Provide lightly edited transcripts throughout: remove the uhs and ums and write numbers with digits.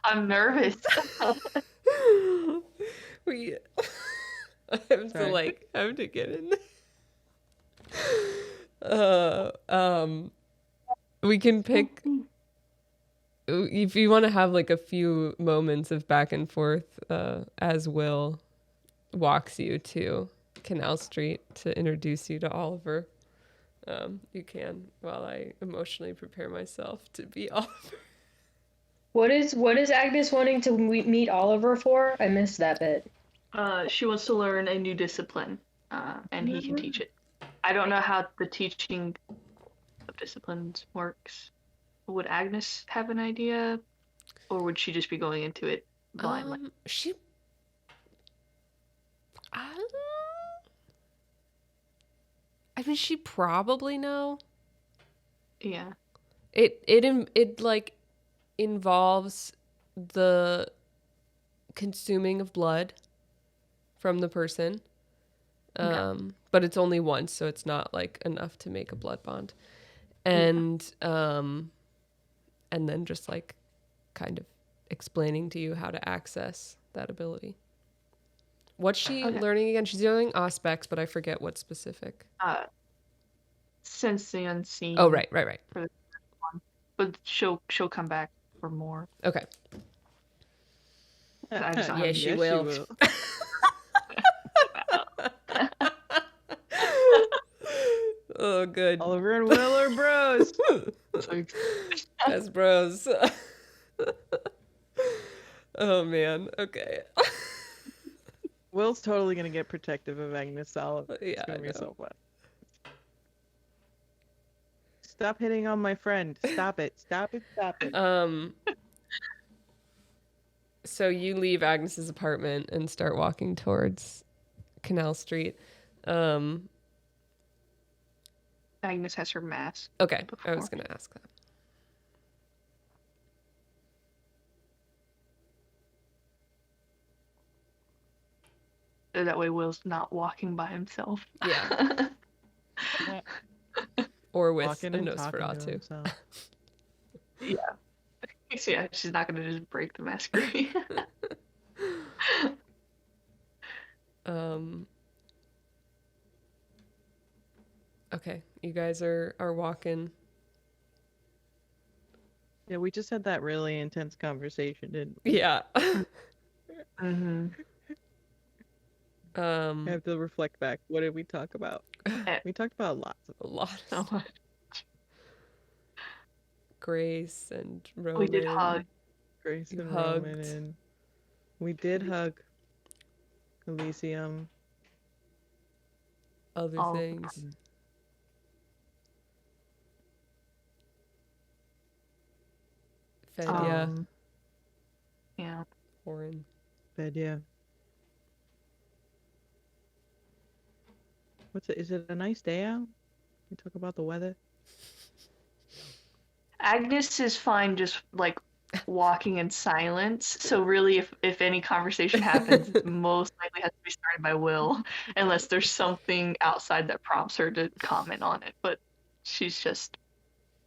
I'm nervous. We I have to Sorry. get in there. We can pick if you want to have like a few moments of back and forth as Will walks you to Canal Street to introduce you to Oliver. You can while I emotionally prepare myself to be Oliver. What is Agnes wanting to meet Oliver for? I missed that bit. She wants to learn a new discipline, and he can teach it. I don't know how the teaching of disciplines works. Would Agnes have an idea, or would she just be going into it blindly? She. I mean, she probably know. Yeah. It like involves the consuming of blood from the person. But it's only once, so it's not like enough to make a blood bond. And and then just like kind of explaining to you how to access that ability. What's she learning again? She's doing aspects, but I forget what specific. Sense the unseen. Oh, right. For the one. But she'll come back for more. Okay. I just don't Yeah, have she will. Oh, good. Oliver and Will are bros. As bros. Oh, man. Okay. Will's totally gonna get protective of Agnes Oliver. Yeah, it's gonna I be know. so fun. Stop hitting on my friend. Stop it. Stop it. Stop it. So you leave Agnes's apartment and start walking towards Canal Street. Agnes has her mask. Okay, before. I was going to ask that. So that way Will's not walking by himself. Yeah. Or with Walking a and talking to Nosferatu. himself. Yeah. Yeah, she's not gonna just break the mask free. Okay, you guys are walking. Yeah, we just had that really intense conversation, didn't we? Yeah. Mm-hmm. I have to reflect back. What did we talk about? We talked about lots of A lot So of stuff. much. Grace and Roman. We did hug. Grace You and Roman, hugged. and we did hug Elysium. Other All- things. Fedia. Yeah. Warren. Bed, yeah. Is it a nice day out? We talk about the weather. Agnes is fine just like walking in silence. So really if any conversation happens, it most likely has to be started by Will, unless there's something outside that prompts her to comment on it. But she's just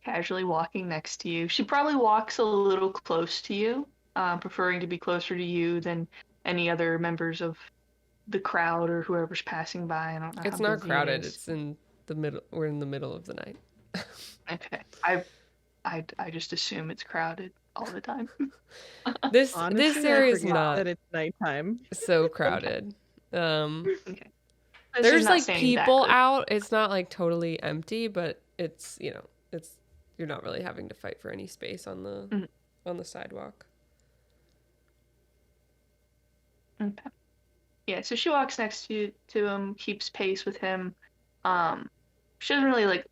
casually walking next to you. She probably walks a little close to you, preferring to be closer to you than any other members of the crowd or whoever's passing by. I don't know. It's how not busy crowded. It is. It's in the middle. We're in the middle of the night. Okay. I just assume it's crowded all the time. This Honestly, area I is forget not that it's nighttime. so crowded. Okay. But she's There's not like standing that people close. out. It's not like totally empty, but it's you're not really having to fight for any space on the sidewalk. Okay. Yeah, so she walks next to him, keeps pace with him. She doesn't really like,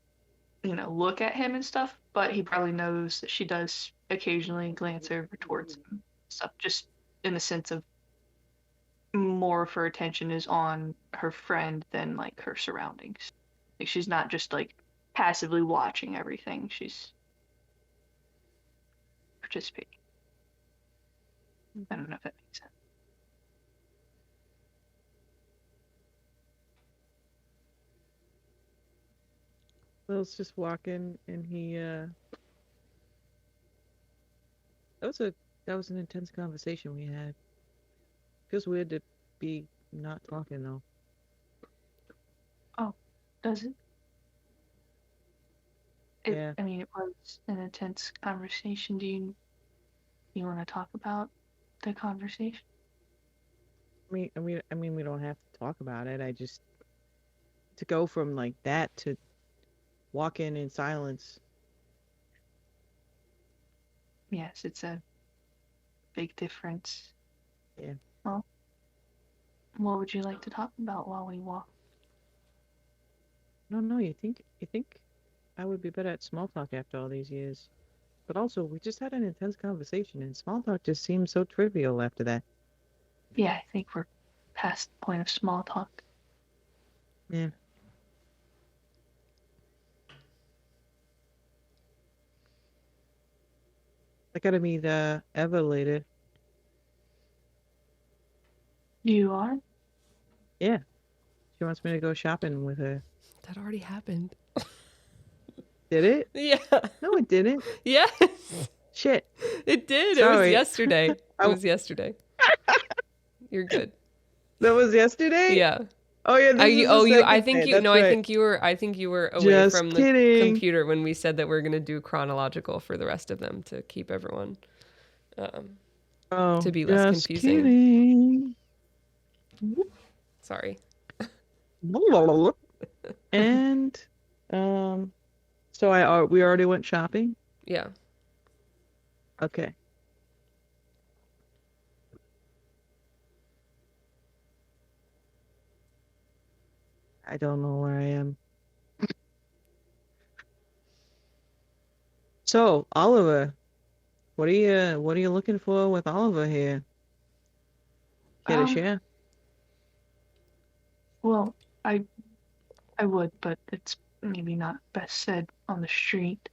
look at him and stuff, but he probably knows that she does occasionally glance over towards him. Stuff just in the sense of more of her attention is on her friend than like her surroundings. Like she's not just like passively watching everything. She's participating. I don't know if that makes sense. Will's just walking, and he that was a That was an intense conversation we had. Feels weird to be not talking though. Oh, does it? Yeah. I mean, it was an intense conversation. Do you want to talk about the conversation? I mean, we don't have to talk about it. I just to go from like that to walking in silence. Yes, it's a big difference. Yeah. Well, what would you like to talk about while we walk? No, you think I would be better at small talk after all these years. But also, we just had an intense conversation, and small talk just seems so trivial after that. Yeah, I think we're past the point of small talk. Yeah. I gotta meet Eva later. You are? Yeah. She wants me to go shopping with her. That already happened. Did it? Yeah. No, it didn't. Yes. Shit. It did. It was Sorry. yesterday. It I- was yesterday. You're good. That was yesterday? Yeah. Oh yeah, this is the second I think day. you That's no, right. I think you were away Just from the kidding. computer when we said that we're going to do chronological for the rest of them to keep everyone Oh, to be less just confusing. kidding. Sorry. And so we already went shopping. Yeah. Okay. I don't know where I am. So, Oliver, what are you looking for with Oliver here? Care to Um, share? Well, I would, but it's maybe not best said on the street.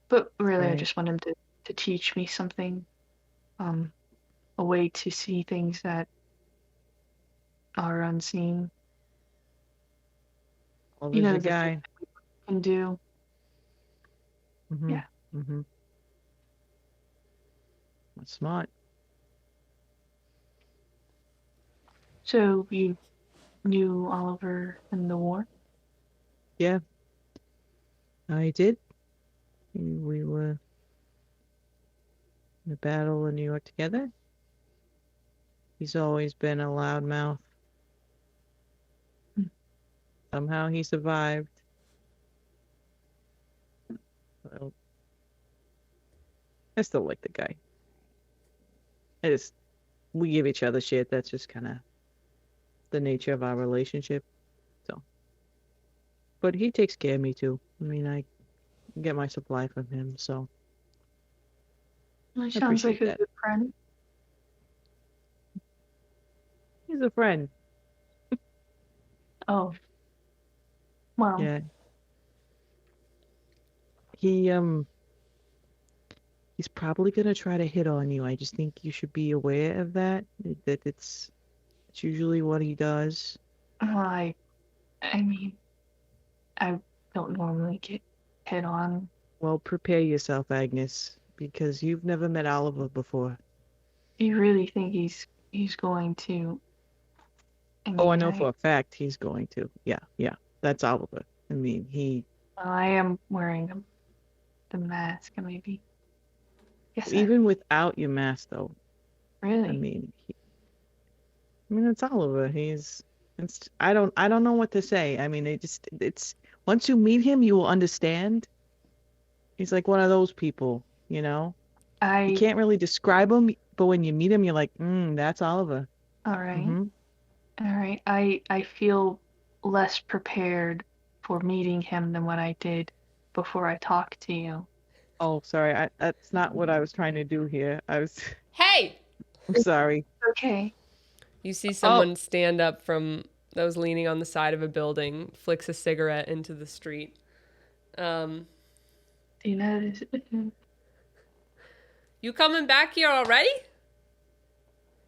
But really, I Right. just want him to teach me something, a way to see things that are unseen. Oliver's your The things guy. that we can do. Mm-hmm. Yeah. Mm-hmm. That's smart. So you knew Oliver in the war? Yeah, I did. We were in a battle in New York together. He's always been a loudmouth. Hmm. Somehow he survived. Well, I still like the guy. We give each other shit. That's just kind of the nature of our relationship. So, but he takes care of me too. I mean, I get my supply from him, so Well, he I sounds like appreciate a that. good friend. He's a friend. Oh, well, Yeah. He's probably gonna try to hit on you. I just think you should be aware of that. That it's usually what he does. I mean, I don't normally get hit on. Well, prepare yourself, Agnes, because you've never met Oliver before. Do you really think he's going to? Oh, I know for a fact he's going to. Yeah. That's Oliver. I mean, I am wearing the mask, and maybe. Yes, even without your mask, though. really. I mean, it's Oliver. I don't know what to say. I mean, it's once you meet him, you will understand. He's like one of those people, you know. You can't really describe him, but when you meet him, you're like, that's Oliver. All right. Mm-hmm. All right. I feel less prepared for meeting him than what I did before I talked to you. Oh, sorry. That's not what I was trying to do here. Hey. I'm sorry. Okay. You see someone stand up from those leaning on the side of a building, flicks a cigarette into the street. Do you notice? You coming back here already?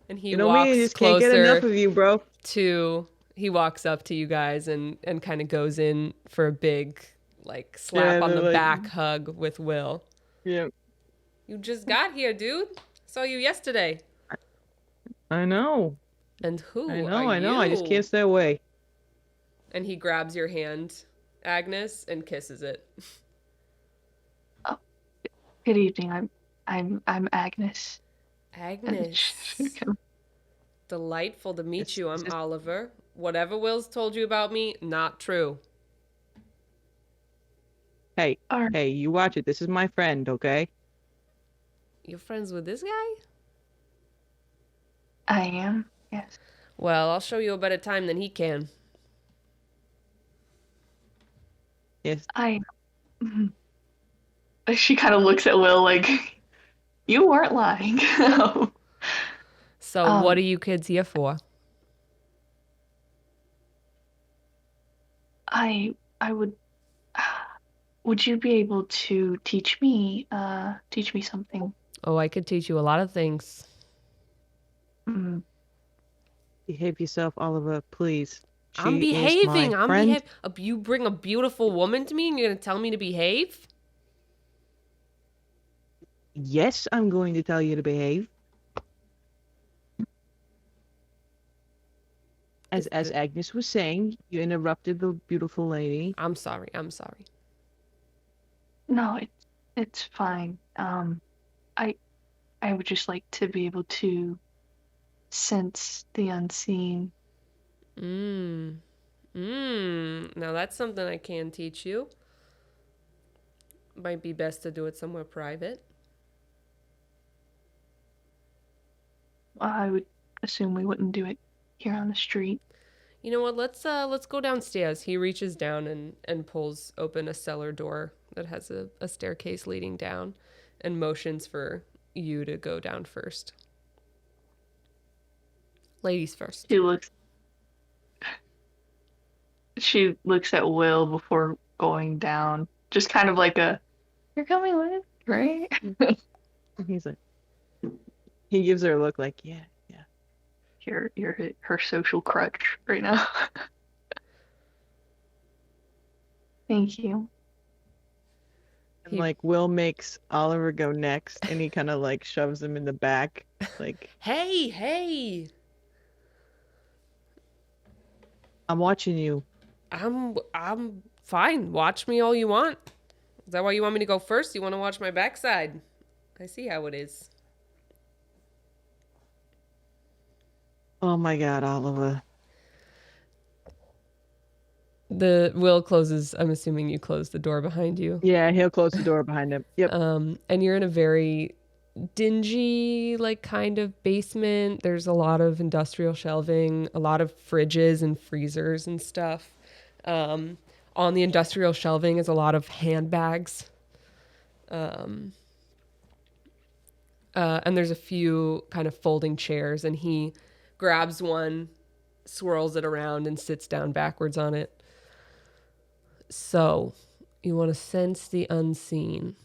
And he You know walks me, I just can't get enough closer of you, bro. he walks up to you guys and kind of goes in for a big like slap Yeah, on the like- back hug with Will. Yeah. You just got here, dude. Saw you yesterday. I know. And who I are know. I know. I just you? can't stay away. And he grabs your hand, Agnes, and kisses it. Oh, good evening. I'm Agnes. And Agnes. Delightful to meet you. Is I'm this Oliver. Whatever Will's told you about me, not true. Hey, all right, hey, you watch it. This is my friend, okay? You're friends with this guy? I am. Yes. Well, I'll show you a better time than he can. Yes. I. She kind of looks at Will like, you weren't lying. So, what um, are you kids here for? I would. Would you be able to teach me something? Oh, I could teach you a lot of things. Mm, Behave yourself, Oliver, please. I'm She is my behaving. I'm friend. behaving. You bring a beautiful woman to me and you're going to tell me to behave? Yes, I'm going to tell you to behave. As Agnes was saying, you interrupted the beautiful lady. I'm sorry. I'm sorry. no, it's fine. I I would just like to be able to sense the unseen. Mmm. Mmm. Now that's something I can teach you. Might be best to do it somewhere private. I would assume we wouldn't do it here on the street. You know what? Let's go downstairs. He reaches down and pulls open a cellar door that has a staircase leading down and motions for you to go down first. Ladies first. She looks at Will before going down. Just kind of like a, you're coming with, right? He's like, he gives her a look like, yeah. You're her social crutch right now. Thank you. And like Will makes Oliver go next, and he kind of like shoves him in the back, like, Hey! I'm watching you. I'm fine. Watch me all you want. Is that why you want me to go first? You want to watch my backside? I see how it is. Oh my God, Oliver. The Will closes. I'm assuming you close the door behind you. Yeah, he'll close the door behind him. Yep. And you're in a very dingy, like kind of basement. There's a lot of industrial shelving, a lot of fridges and freezers and stuff. On the industrial shelving is a lot of handbags. And there's a few kind of folding chairs, and he grabs one, swirls it around, and sits down backwards on it. So, you want to sense the unseen.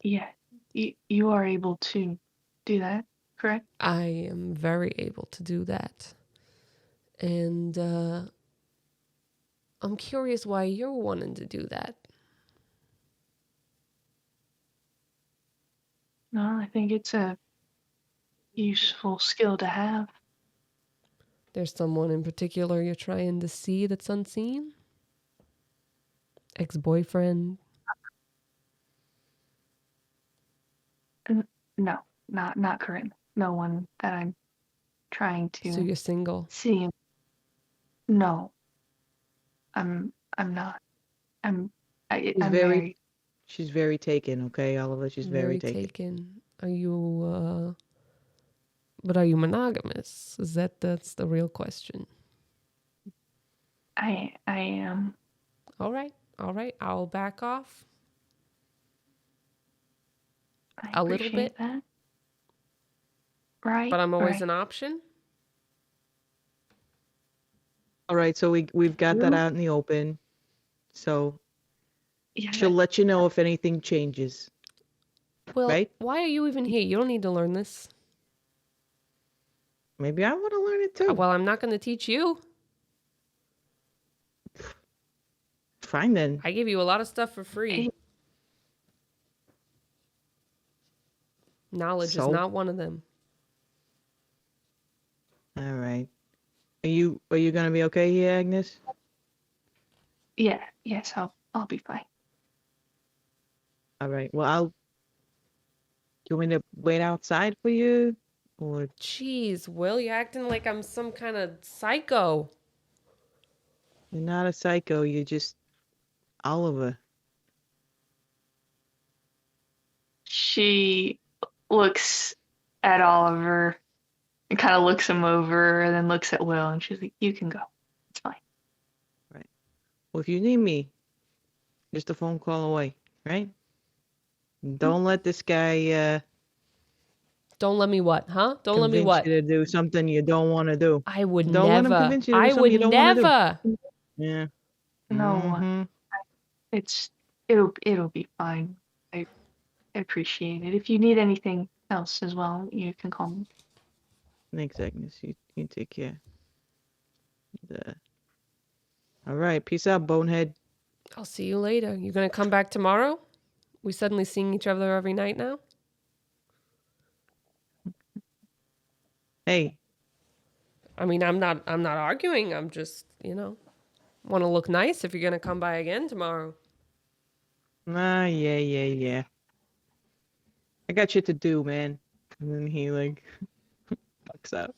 Yeah, you are able to do that, correct? I am very able to do that. And I'm curious why you're wanting to do that. No, I think it's a useful skill to have. There's someone in particular you're trying to see that's unseen? Ex-boyfriend? No, not current. No one that I'm trying So to you're single? see. No, I'm not. I'm She's I'm very, married. she's very taken, okay, Oliver? She's very taken. Are you, but are you monogamous? That's the real question. I am. All right. I'll back off I a little appreciate bit, that. Right. but I'm always right. an option. All right, so we've got that You? out in the open. So Yeah. she'll let you know if anything changes. Well, Right? why are you even here? You don't need to learn this. Maybe I want to learn it too. Well, I'm not going to teach you. Fine then. I give you a lot of stuff for free. Knowledge is So, not one of them. all right. Are you gonna be okay here, Agnes? Yeah, yes, I'll be fine. All right. Well, you want me to wait outside for you? Or Jeez, Will, you're acting like I'm some kind of psycho. you're not a psycho, you're just Oliver. She looks at Oliver and kind of looks him over and then looks at Will and she's like, "You can go. It's fine." Right. Well, if you need me, just a phone call away, right? Don't let this guy Don't let me what, huh? Don't let me convince what? you to do something you don't want to do. I would Don't let him never. convince you to do I something would you don't want to do. never. Yeah. No, Mm-hmm. it's it'll be fine. I appreciate it. If you need anything else as well, you can call me. Thanks, Agnes. You take care. All right. Peace out, bonehead. I'll see you later. You gonna come back tomorrow? We suddenly seeing each other every night now? Hey, I mean, I'm not arguing. I'm just, want to look nice if you're gonna come by again tomorrow. yeah. I got shit to do, man. And then he fucks out.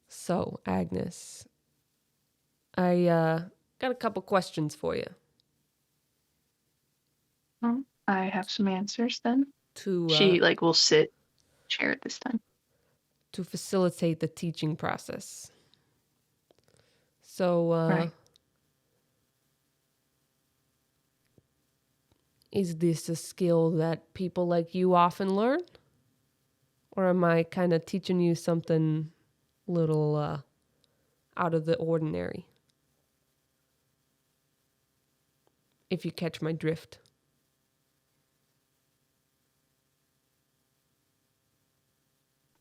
So, Agnes, I got a couple questions for you Well, I have some answers then. to She will sit chair at this time. to facilitate the teaching process. So, Right. is this a skill that people like you often learn? Or am I kind of teaching you something little out of the ordinary? If you catch my drift.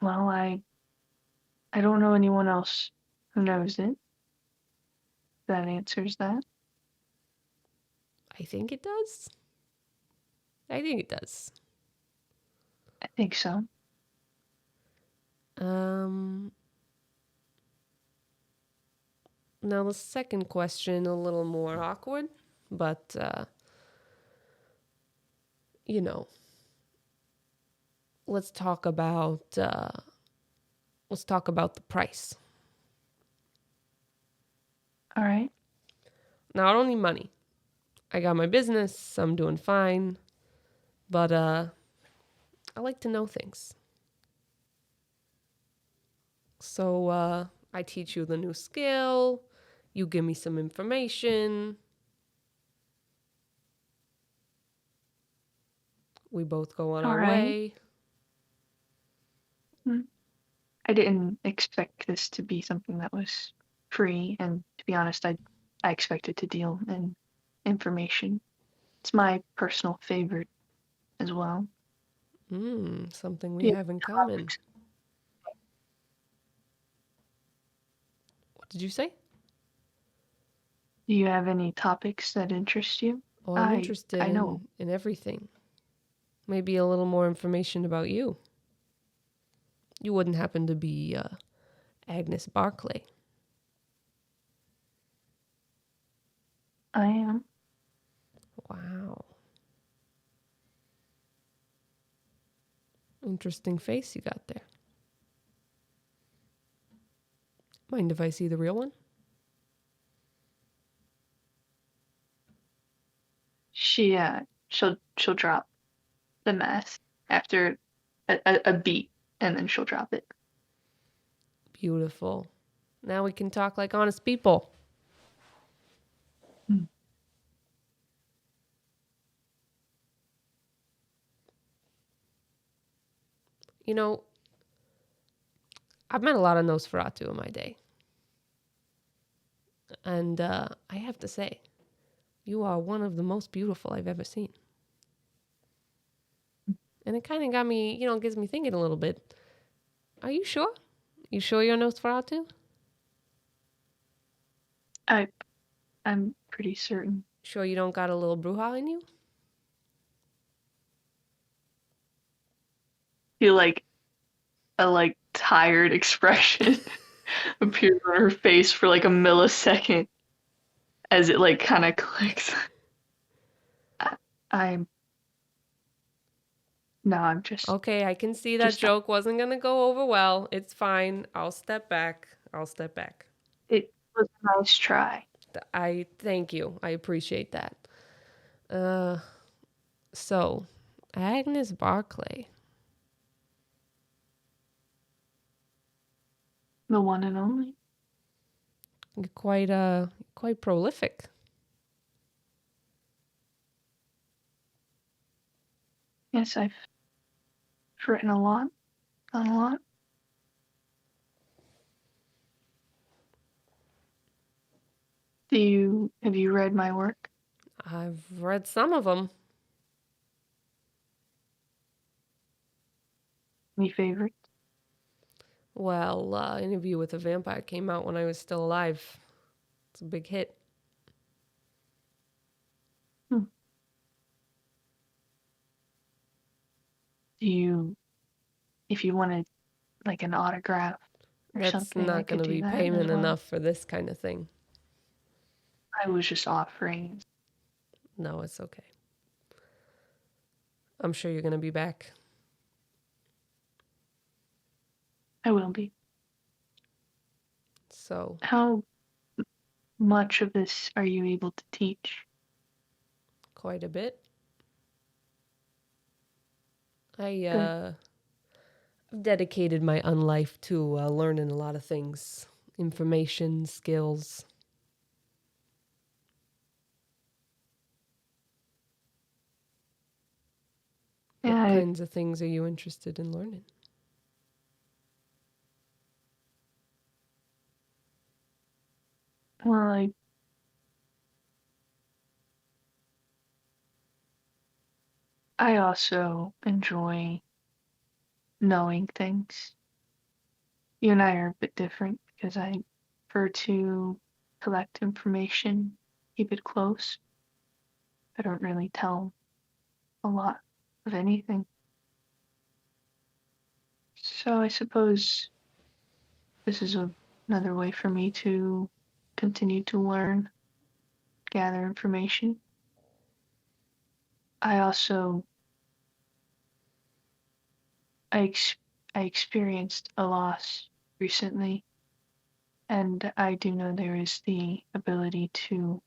Well, I don't know anyone else who knows it. That answers that. I think it does. I think it does. I think so. Now the second question, a little more awkward, but let's talk about the price. All right. Now I don't need money. I got my business. I'm doing fine, but I like to know things. So I teach you the new skill. You give me some information. We both go on All our right. way. I didn't expect this to be something that was free, and to be honest, I expected to deal in information. It's my personal favorite as well. Something we Do you have in have common. topics? What did you say? Do you have any topics that interest you? Oh, I'm I interested know. in everything. Maybe a little more information about you. You wouldn't happen to be Agnes Barclay. I am. Wow. Interesting face you got there. Mind if I see the real one? She'll drop the mask after a beat, and then she'll drop it. Beautiful. Now we can talk like honest people. Hmm. You know, I've met a lot of Nosferatu in my day. And I have to say, you are one of the most beautiful I've ever seen. And it kind of got me, gives me thinking a little bit. Are you sure? You sure you're Nosferatu? I'm pretty certain. Sure you don't got a little Bruja in you? feel like a tired expression appears on her face for like a millisecond as it kind of clicks. I, I'm no, I'm Okay, I can see that just joke wasn't gonna go over well. It's fine. I'll step back. it was a nice try. I thank you. I appreciate that. Uh, so Agnes Barclay, The one and only. you're quite prolific. Yes, I've written a lot, done a lot. Have you read my work? I've read some of them. Any favorites? Well, Interview with a Vampire came out when I was still alive. It's a big hit. Hmm. If you wanted like an autograph or That's something, I not could going to do be that as payment well. enough for this kind of thing. I was just offering. No, it's okay. I'm sure you're going to be back. I will be. So, How much of this are you able to teach? quite a bit. Good. I've dedicated my unlife to learning a lot of things. Information, skills. What Yeah, kinds of things are you interested in learning? well, I also enjoy knowing things. You and I are a bit different because I prefer to collect information, keep it close. I don't really tell a lot of anything. So I suppose this is another way for me to continue to learn, gather information. I also I, ex- I experienced a loss recently, and I do know there is the ability to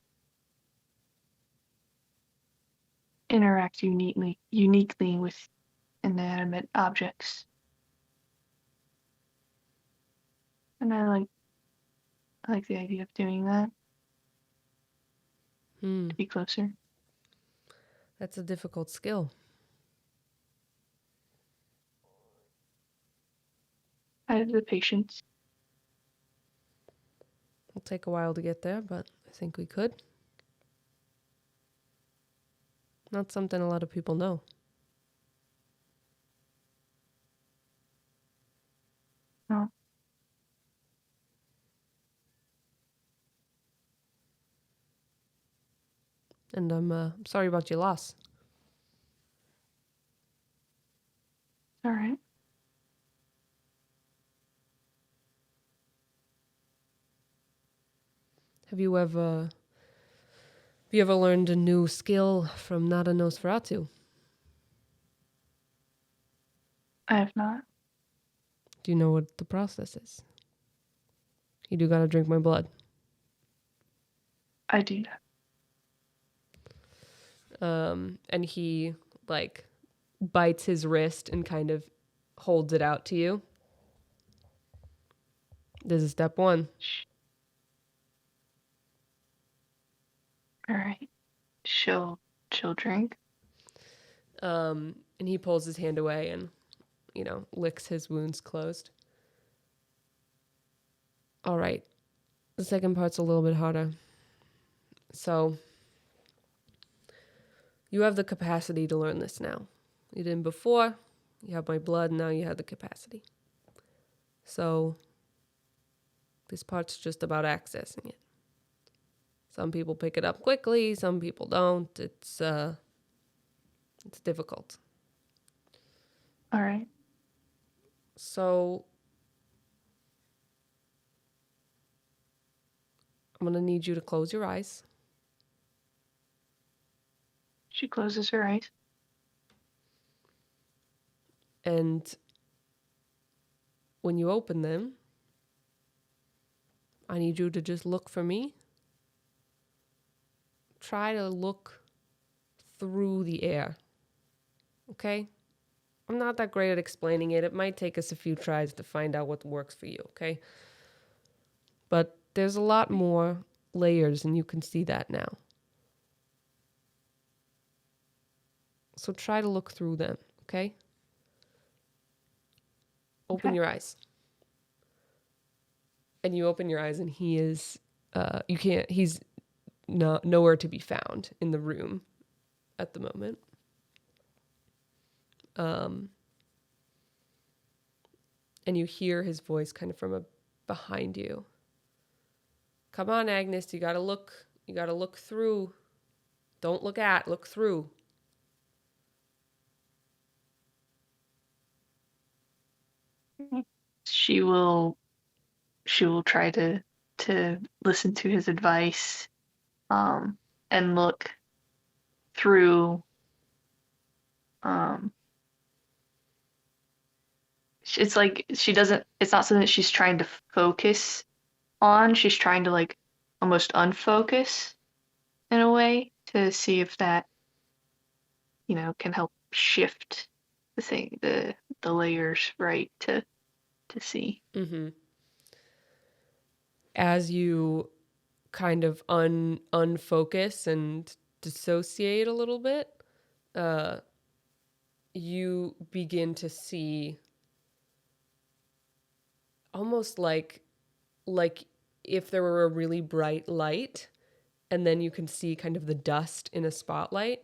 interact uniquely with inanimate objects, and I like the idea of doing that to be closer. That's a difficult skill. I have the patience. It'll take a while to get there, but I think we could. Not something a lot of people know. No, And I'm sorry about your loss. all right. Have you ever learned a new skill from Nada Nosferatu? I have not. Do you know what the process is? You do gotta drink my blood. I do not. And he bites his wrist and kind of holds it out to you. This is step 1. All right. She'll drink. And he pulls his hand away and, licks his wounds closed. All right. The second part's a little bit harder. So, you have the capacity to learn this now. You didn't before. You have my blood, now you have the capacity. So, this part's just about accessing it. Some people pick it up quickly, some people don't. It's difficult. All right. So I'm going to need you to close your eyes. She closes her eyes. And when you open them, I need you to just look for me. Try to look through the air. Okay? I'm not that great at explaining it. It might take us a few tries to find out what works for you, okay? But there's a lot more layers, and you can see that now. So try to look through them, okay? Open Okay. your eyes. And you open your eyes, and he is, he's nowhere to be found in the room at the moment. And you hear his voice kind of from behind you. Come on, Agnes, you gotta look through. Don't look at, look through. She will try to listen to his advice, and look through. Um, it's like she doesn't. It's not something that she's trying to focus on. She's trying to like almost unfocus in a way to see if that can help shift the layers right to see. Mm-hmm. As you kind of unfocus and dissociate a little bit, you begin to see almost like if there were a really bright light, and then you can see kind of the dust in a spotlight.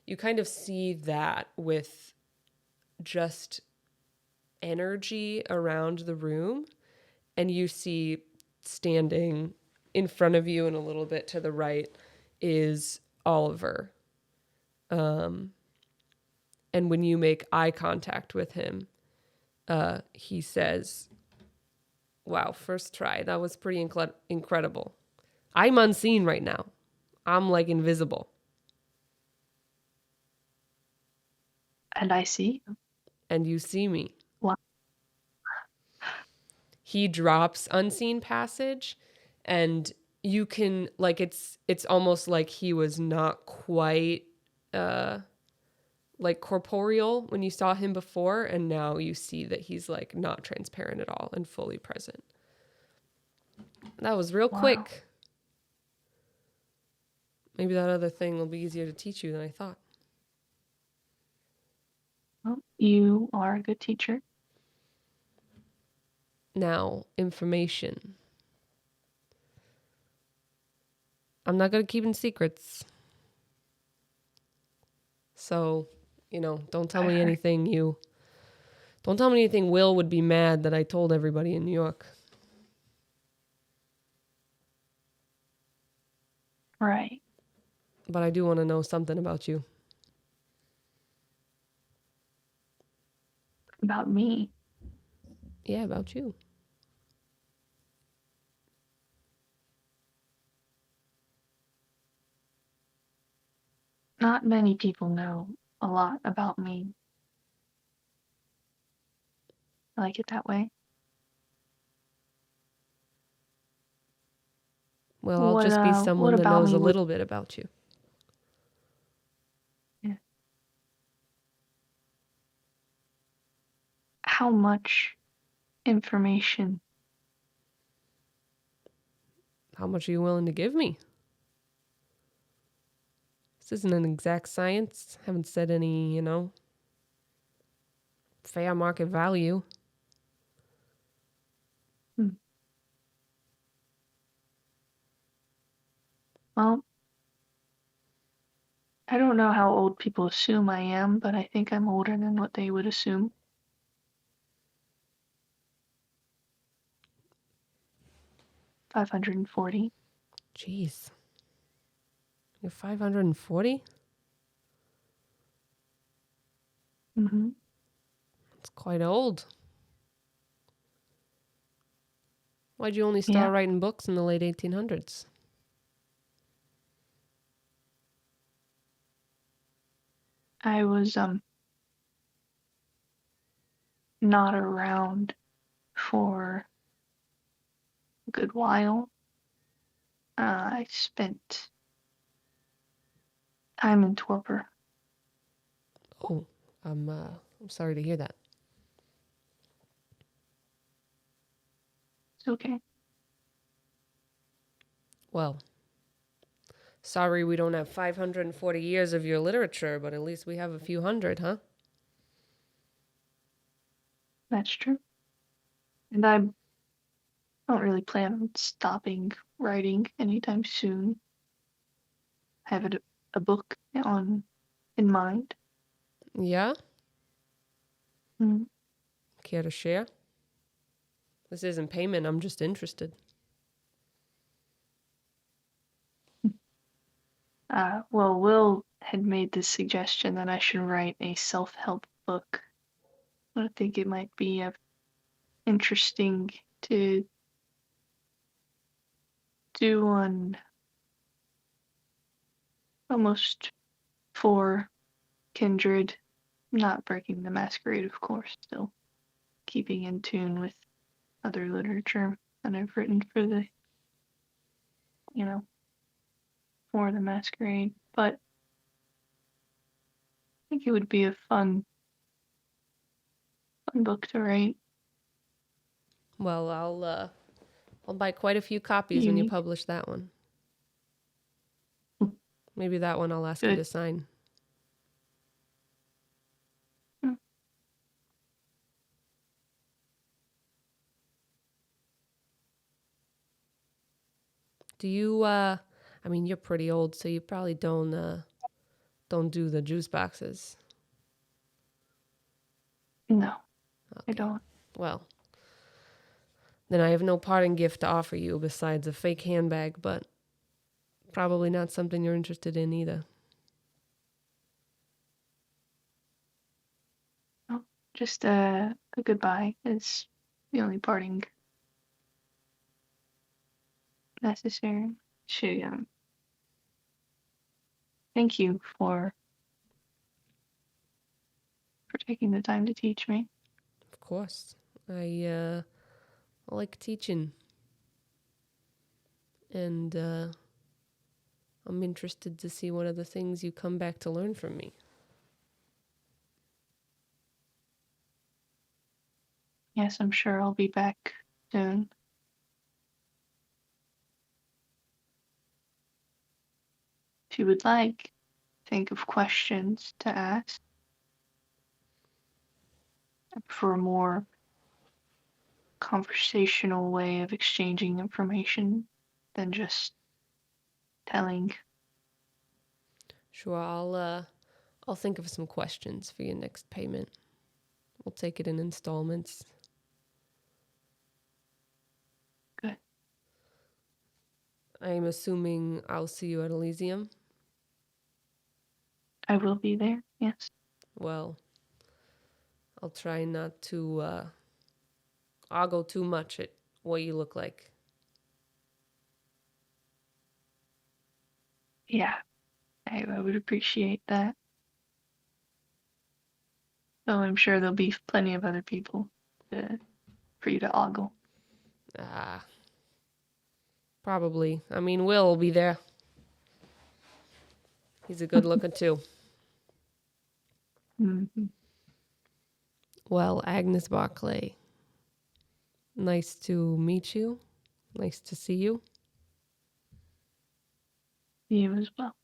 You kind of see that with just energy around the room, and you see standing in front of you and a little bit to the right is Oliver. And when you make eye contact with him, he says, wow, first try. That was pretty incredible. I'm unseen right now. I'm like invisible. And I see. And you see me. Wow. He drops unseen passage, and you can like it's almost like he was not quite like corporeal when you saw him before, and now you see that he's like not transparent at all and fully present. That was real Wow. quick. Maybe that other thing will be easier to teach you than I thought. Well, you are a good teacher. Now, information. I'm not good at keeping secrets. So, don't tell me anything don't tell me anything Will would be mad that I told everybody in New York. Right. But I do want to know something about you. About me. Yeah, about you. Not many people know a lot about me. I like it that way. Well, I'll just be What someone that about knows me a would little bit about you. how much information? How much are you willing to give me? This isn't an exact science. Haven't said any, fair market value. Well, I don't know how old people assume I am, but I think I'm older than what they would assume. $540. Jeez. You're 540? Mm-hmm. It's quite old. Why'd you only Yeah. start writing books in the late 1800s? I was not around for a good while. I spent time in torpor. Oh, I'm sorry to hear that. It's okay. Well, sorry we don't have 540 years of your literature, but at least we have a few hundred, huh? That's true. And I don't really plan on stopping writing anytime soon. I have a book in mind. Yeah? Mm. Care to share? This isn't payment, I'm just interested. Well, Will had made this suggestion that I should write a self-help book. I think it might be interesting to do one almost for kindred, not breaking the masquerade, of course, still keeping in tune with other literature that I've written for the, you know, for the masquerade. But I think it would be a fun book to write. Well, I'll buy quite a few copies when you Unique. publish that one. Maybe that one I'll ask you Good. to sign. Mm. Do you I mean you're pretty old, so you probably don't do the juice boxes. No, I Okay. don't. Well, then I have no parting gift to offer you besides a fake handbag, but probably not something you're interested in either. No, just a goodbye is the only parting necessary. Thank you for taking the time to teach me. Of course. I like teaching. And I'm interested to see what are the things you come back to learn from me. Yes, I'm sure I'll be back soon. If you would like, think of questions to ask for a more conversational way of exchanging information than just telling. Sure, I'll think of some questions for your next payment. We'll take it in installments. Good. I'm assuming I'll see you at Elysium. I will be there, yes. Well, I'll try not to ogle too much at what you look like. Yeah, I would appreciate that. Though I'm sure there'll be plenty of other people for you to ogle. Probably. I mean, Will be there. He's a good looker too. Mm-hmm. Well, Agnes Barclay, nice to meet you. Nice to see you. You as well.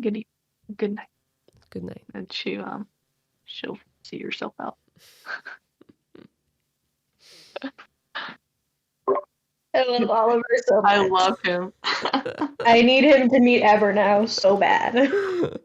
Good night. Good night. And she'll see herself out. I love Oliver so much. I love him. I need him to meet Ever now so bad.